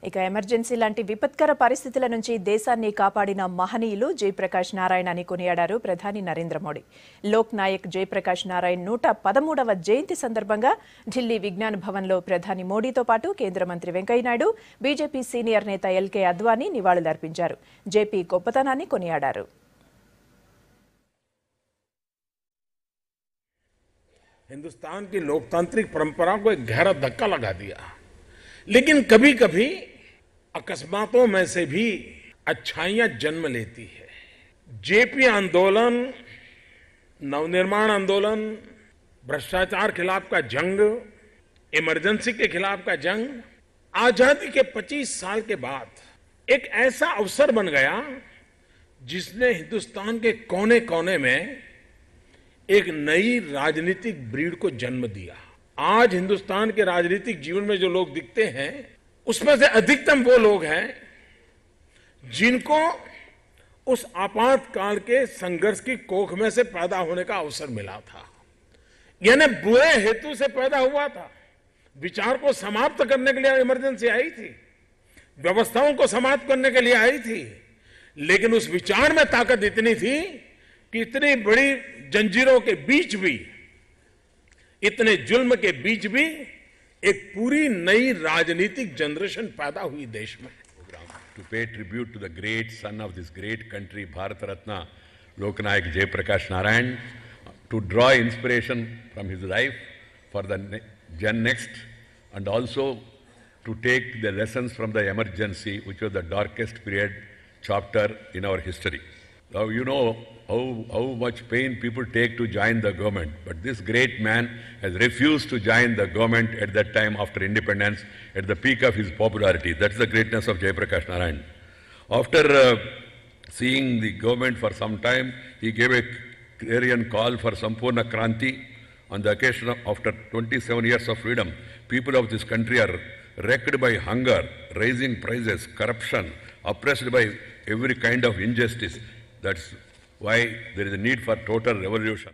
ఇక ఎమర్జెన్సీ లాంటి విపత్కర పరిస్థితుల నుంచి దేశాన్ని కాపాడిన మహనీయులు జయప్రకాష్ నారాయణ అని కొనియాడారు ప్రధాని నరేంద్ర మోడీ. లోక్ నాయక్ జయప్రకాష్ నారాయణ 113వ జయంతి సందర్భంగా ఢిల్లీ విజ్ఞాన్ భవన్లో ప్రధాని మోడీతో పాటు కేంద్ర మంత్రి వెంకయ్యనాయుడు, బీజేపీ సీనియర్ నేత ఎల్కే అద్వానీ నివాళులర్పించారు. జేపీ గొప్పతనాన్ని కొనియాడారు. हिंदुस्तान की लोकतांत्रिक परंपरा को एक गहरा धक्का लगा दिया, लेकिन कभी कभी अकस्मातों में से भी अच्छाइयां जन्म लेती है। जेपी आंदोलन, नवनिर्माण आंदोलन, भ्रष्टाचार खिलाफ का जंग, इमरजेंसी के खिलाफ का जंग, आजादी के 25 साल के बाद एक ऐसा अवसर बन गया जिसने हिंदुस्तान के कोने कोने में एक नई राजनीतिक ब्रीड को जन्म दिया। आज हिंदुस्तान के राजनीतिक जीवन में जो लोग दिखते हैं, उसमें से अधिकतम वो लोग हैं जिनको उस आपातकाल के संघर्ष की कोख में से पैदा होने का अवसर मिला था। यानी बुरे हेतु से पैदा हुआ था। विचार को समाप्त करने के लिए इमरजेंसी आई थी, व्यवस्थाओं को समाप्त करने के लिए आई थी, लेकिन उस विचार में ताकत इतनी थी कि इतनी बड़ी जंजीरों के बीच भी, इतने जुल्म के बीच भी एक पूरी नई राजनीतिक जनरेशन पैदा हुई देश में। To pay tribute to the great son of this great country, Bharat Ratna Lok Nayak Jayaprakash Narayan, to draw inspiration from his life for the Gen Next, and also to take the lessons from the emergency, which was the darkest period chapter in our history. Now you know how much pain people take to join the government, but this great man has refused to join the government at that time after independence, at the peak of his popularity. That's the greatness of Jayaprakash Narayan. After seeing the government for some time, he gave a clarion call for Sampurna Kranti. On the occasion of after 27 years of freedom, people of this country are wrecked by hunger, rising prices, corruption, oppressed by every kind of injustice. That's why there is a need for total revolution.